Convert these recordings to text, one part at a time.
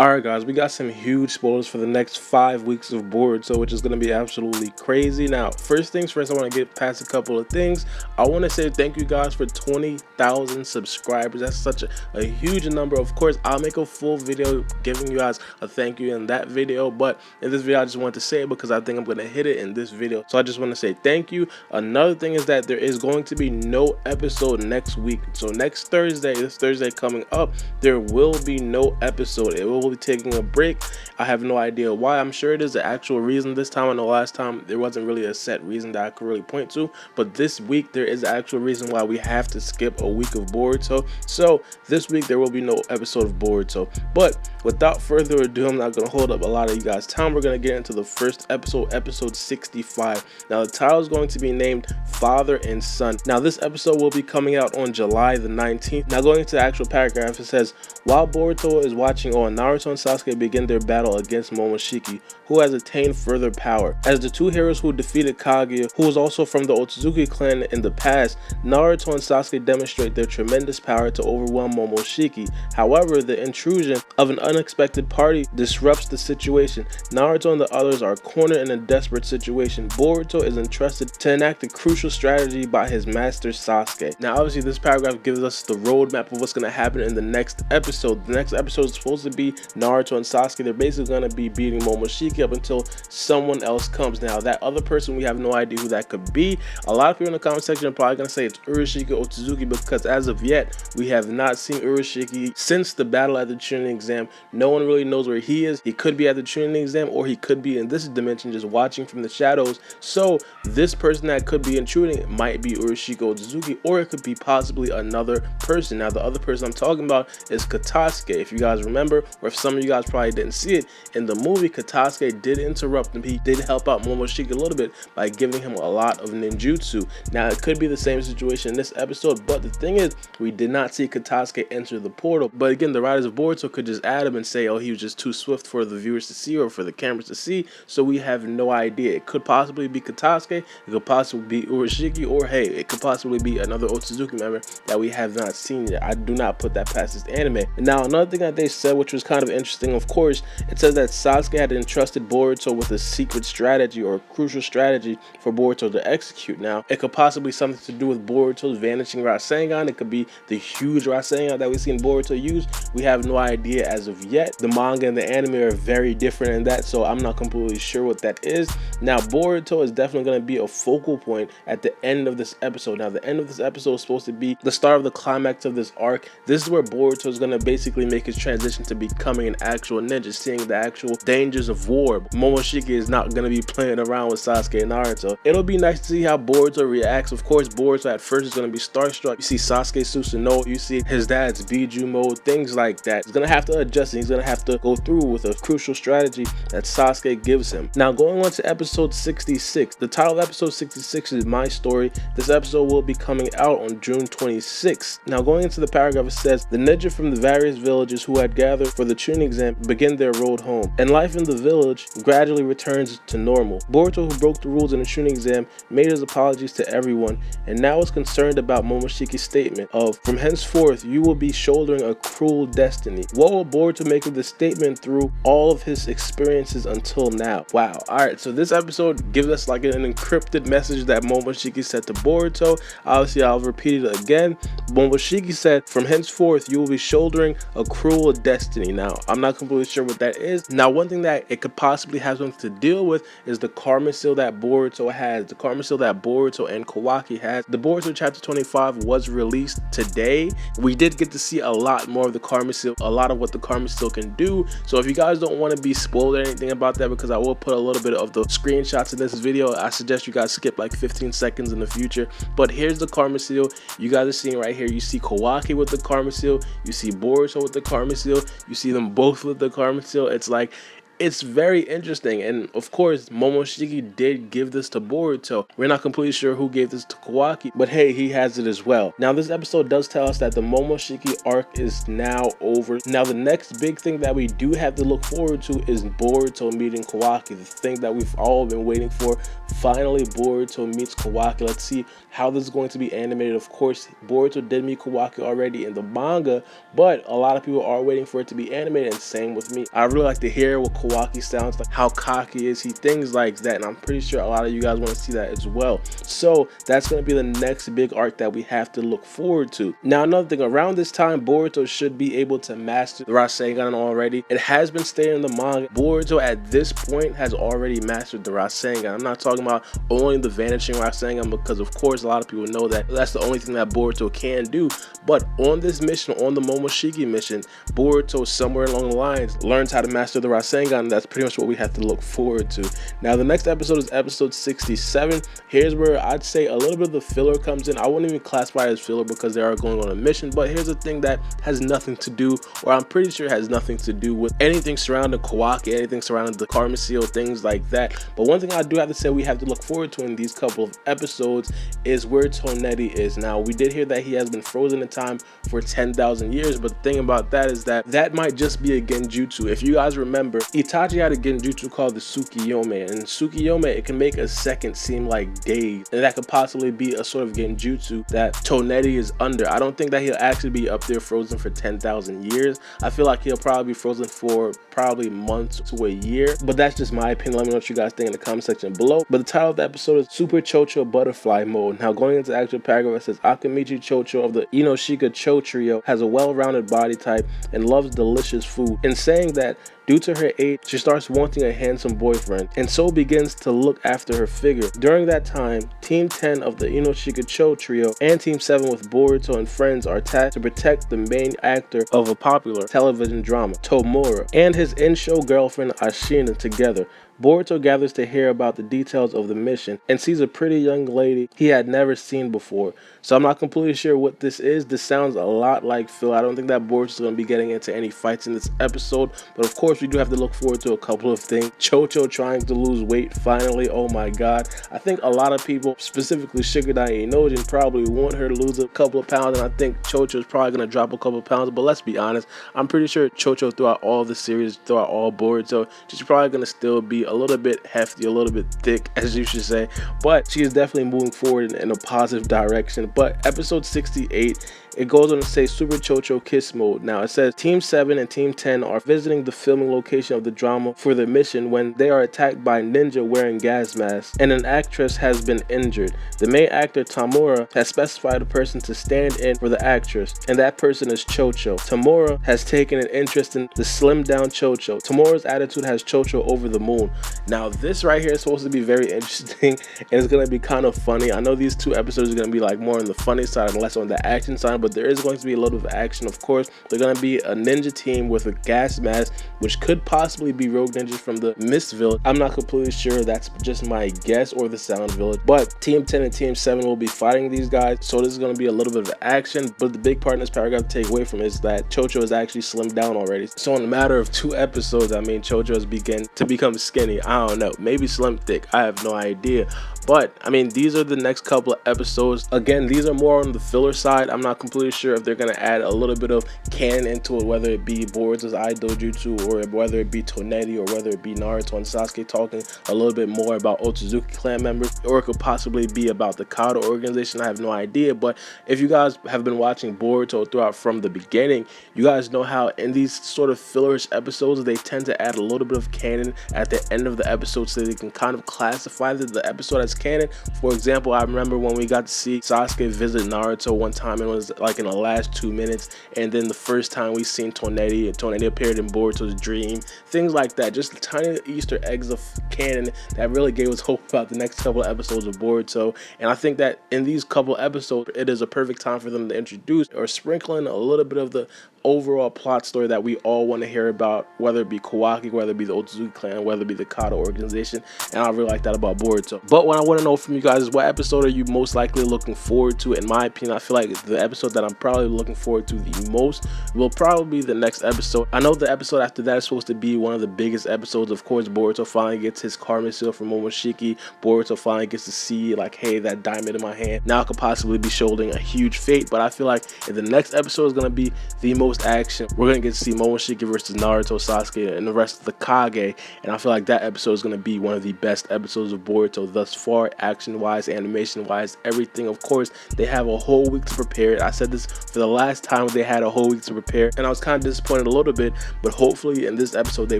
Alright guys, we got some huge spoilers for the next 5 weeks of Boruto, which is going to be absolutely crazy. Now, first things first, I want to get past a couple of things. I want to say thank you guys for 20,000 subscribers. That's such a huge number. Of course, I'll make a full video giving you guys a thank you in that video, but in this video, I just want to say it because I think I'm going to hit it in this video. So I just want to say thank you. Another thing is that there is going to be no episode next week. So next Thursday, this Thursday coming up, there will be no episode. It will be taking a break. I have no idea why. I'm sure it is the actual reason this time. I know last time there wasn't really a set reason that I could really point to, but this week there is an actual reason why we have to skip a week of Boruto. So this week there will be no episode of Boruto. But without further ado, I'm not going to hold up a lot of you guys' time. We're going to get into the first episode, episode 65. Now the title is going to be named Father and Son. Now this episode will be coming out on July the 19th. Now going into the actual paragraph, it says, while Boruto is watching on, Naruto and Sasuke begin their battle against Momoshiki, who has attained further power. As the two heroes who defeated Kawaki, who was also from the Otsutsuki clan in the past, Naruto and Sasuke demonstrate their tremendous power to overwhelm Momoshiki. However, the intrusion of an unexpected party disrupts the situation. Naruto and the others are cornered in a desperate situation. Boruto is entrusted to enact a crucial strategy by his master Sasuke. Now obviously this paragraph gives us the roadmap of what's going to happen in the next episode. The next episode is supposed to be Naruto and Sasuke. They're basically going to be beating Momoshiki up until someone else comes. Now that other person, we have no idea who that could be. A lot of people in the comment section are probably going to say it's Urashiki Otsutsuki, because as of yet we have not seen Urashiki since the battle at the Chunin exam. No one really knows where he is. He could be at the Chunin exam, or he could be in this dimension just watching from the shadows. So this person that could be intruding might be Urashiki Otsutsuki, or it could be possibly another person. Now the other person I'm talking about is katasuke. If you guys remember, or if some of you guys probably didn't see it, in the movie katasuke did interrupt him. He did help out Momoshiki a little bit by giving him a lot of ninjutsu. Now it could be the same situation in this episode, but the thing is, we did not see katasuke enter the portal. But again, the writers of Boruto could just add him and say, oh, he was just too swift for the viewers to see or for the cameras to see, so we have no idea. It could possibly be katasuke, it could possibly be Urashiki, or hey, it could possibly be another Otsutsuki member that we have not seen yet. I do not put that past this anime. And now another thing that they said, which was kind of interesting, of course, it says that Sasuke had entrusted Boruto with a secret strategy, or a crucial strategy for Boruto to execute. Now it could possibly be something to do with Boruto's vanishing Rasengan. It could be the huge Rasengan that we've seen Boruto use. We have no idea as of yet. The manga and the anime are very different in that, so I'm not completely sure what that is. Now Boruto is definitely going to be a focal point at the end of this episode. Now the end of this episode is supposed to be the start of the climax of this arc. This is where Boruto is going to basically make his transition to becoming an actual ninja, seeing the actual dangers of war. Momoshiki is not going to be playing around with Sasuke and Naruto. It'll be nice to see how Boruto reacts. Of course, Boruto at first is going to be starstruck. You see Sasuke Susanoo, you see his dad's Biju mode, things like that. He's going to have to adjust, and he's going to have to go through with a crucial strategy that Sasuke gives him. Now going on to episode 66. The title of episode 66 is My Story. This episode will be coming out on June 26th. Now going into the paragraph, it says, the ninja from the various villages who had gathered for the Chunin exam begin their road home, and life in the village gradually returns to normal. Boruto, who broke the rules in the Chunin exam, made his apologies to everyone, and now is concerned about Momoshiki's statement of, from henceforth you will be shouldering a cruel destiny. What will Boruto make of this statement through all of his experiences until now? Wow. Alright, so this episode gives us like an encrypted message that Momoshiki said to Boruto. Obviously, I'll repeat it again. Momoshiki said, from henceforth you will be shouldering a cruel destiny. Now I'm not completely sure what that is. Now one thing that it could possibly have something to deal with is the karma seal that Boruto has, the karma seal that Boruto and Kawaki has. The Boruto chapter 25 was released today. We did get to see a lot more of the karma seal, a lot of what the karma seal can do. So if you guys don't want to be spoiled or anything about that, because I will put a little bit of the screenshots in this video, I suggest you guys skip like 15 seconds in the future. But here's the karma seal. You guys are seeing right here, you see Kawaki with the karma seal, you see Boruto with the karma seal, you see them both with the karma seal. It's like it's very interesting. And of course, Momoshiki did give this to Boruto. We're not completely sure who gave this to Kawaki, but hey, he has it as well. Now, this episode does tell us that the Momoshiki arc is now over. Now, the next big thing that we do have to look forward to is Boruto meeting Kawaki, the thing that we've all been waiting for. Finally, Boruto meets Kawaki. Let's see how this is going to be animated. Of course, Boruto did meet Kawaki already in the manga, but a lot of people are waiting for it to be animated, and same with me. I really like to hear what Kawaki sounds like, how cocky is he, things like that, and I'm pretty sure a lot of you guys want to see that as well. So that's going to be the next big arc that we have to look forward to. Now, another thing, around this time, Boruto should be able to master the Rasengan already. It has been stated in the manga, Boruto at this point has already mastered the Rasengan. I'm not talking about only the vanishing Rasengan, because of course a lot of people know that that's the only thing that Boruto can do, but on this mission, on the Momoshiki mission, Boruto somewhere along the lines learns how to master the Rasengan, and that's pretty much what we have to look forward to. Now, the next episode is episode 67. Here's where I'd say a little bit of the filler comes in. I wouldn't even classify it as filler because they are going on a mission, but here's the thing that has nothing to do, or I'm pretty sure has nothing to do with anything surrounding Kawaki, anything surrounding the Karma Seal, things like that. But one thing I do have to say we have to look forward to in these couple of episodes is where Toneri is. Now, we did hear that he has been frozen in time for 10,000 years, but the thing about that is that that might just be a genjutsu. If you guys remember, Itachi had a genjutsu called the Tsukiyome, and Tsukiyome, it can make a second seem like days, and that could possibly be a sort of genjutsu that Toneri is under. I don't think that he'll actually be up there frozen for 10,000 years. I feel like he'll probably be frozen for probably months to a year, but that's just my opinion. Let me know what you guys think in the comment section below. But the title of the episode is Super Chocho Butterfly Mode. Now, going into the actual paragraph, it says Akamichi Chocho of the Inoshika Cho trio has a well-rounded body type and loves delicious food. In saying that, due to her age, she starts wanting a handsome boyfriend, and so begins to look after her figure. During that time, Team 10 of the Inoshika Cho trio and Team 7 with Boruto and friends are tasked to protect the main actor of a popular television drama, Tomura, and his in-show girlfriend Ashina together. Boruto gathers to hear about the details of the mission and sees a pretty young lady he had never seen before. So I'm not completely sure what this is. This sounds a lot like Phil. I don't think that Boruto's going to be getting into any fights in this episode, but of course we do have to look forward to a couple of things. Chocho trying to lose weight finally. Oh my god. I think a lot of people, specifically Shikadai Inojin, probably want her to lose a couple of pounds, and I think Chocho's probably going to drop a couple of pounds, but let's be honest, I'm pretty sure Chocho throughout all the series, throughout all Boruto, she's probably going to still be a little bit hefty, a little bit thick, as you should say, but she is definitely moving forward in a positive direction. But episode 68, it goes on to say Super Chocho Kiss Mode. Now, it says Team 7 and Team 10 are visiting the filming location of the drama for their mission when they are attacked by ninja wearing gas masks, and an actress has been injured. The main actor, Tamura, has specified a person to stand in for the actress, and that person is Chocho. Tamura has taken an interest in the slimmed down Chocho. Tamura's attitude has Chocho over the moon. Now, this right here is supposed to be very interesting, and it's going to be kind of funny. I know these two episodes are going to be like more on the funny side and less on the action side, but there is going to be a little bit of action. Of course, they're going to be a ninja team with a gas mask, which could possibly be rogue ninjas from the Mist Village. I'm not completely sure. That's just my guess, or the Sound Village. But Team 10 and Team 7 will be fighting these guys, so this is going to be a little bit of action. But the big part in this paragraph to take away from it is that Chocho is actually slimmed down already. So in a matter of 2 episodes, I mean, Chocho has begun to become skinny. I don't know, maybe slim thick, I have no idea. But I mean, these are the next couple of episodes. Again, these are more on the filler side. I'm not completely sure if they're going to add a little bit of canon into it, whether it be Boruto's Eye Dojutsu, or whether it be Toneri, or whether it be Naruto and Sasuke talking a little bit more about Otsutsuki clan members, or it could possibly be about the Kado organization. I have no idea. But if you guys have been watching Boruto throughout from the beginning, you guys know how in these sort of fillerish episodes, they tend to add a little bit of canon at the end of the episode so they can kind of classify the episode as canon. For example, I remember when we got to see Sasuke visit Naruto one time, and it was like in the last 2 minutes, and then the first time we seen Toneri, and Toneri appeared in Boruto's dream, things like that. Just tiny Easter eggs of canon that really gave us hope about the next couple of episodes of Boruto. And I think that in these couple episodes, it is a perfect time for them to introduce or sprinkle in a little bit of the overall plot story that we all want to hear about, whether it be Kawaki, whether it be the Otsutsuki clan, whether it be the Kata organization. And I really like that about Boruto. But what I want to know from you guys is, what episode are you most likely looking forward to? In my opinion, I feel like the episode that I'm probably looking forward to the most will probably be the next episode. I know the episode after that is supposed to be one of the biggest episodes. Of course, Boruto finally gets his karma seal from Momoshiki. Boruto finally gets to see, like, hey, that diamond in my hand now could possibly be shouldering a huge fate. But I feel like if the next episode is going to be the most action, we're going to get to see Momoshiki versus Naruto, Sasuke, and the rest of the Kage. And I feel like that episode is going to be one of the best episodes of Boruto thus far, action-wise, animation-wise, everything. Of course, they have a whole week to prepare it. I said this for the last time, they had a whole week to prepare, and I was kind of disappointed a little bit, but hopefully in this episode they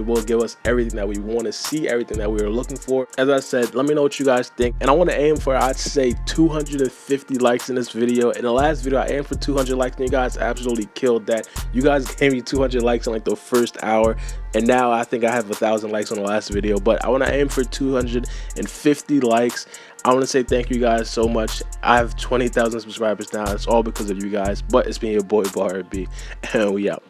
will give us everything that we want to see, everything that we are looking for. As I said, let me know what you guys think, and I want to aim for, I'd say, 250 likes in this video. In the last video I aimed for 200 likes, and you guys absolutely killed that. You guys gave me 200 likes in like the first hour, and now I think I have 1,000 likes on the last video. But I want to aim for 250 likes. I want to say thank you guys so much. I have 20,000 subscribers now. It's all because of you guys. But it's been your boy Baara B, and we out.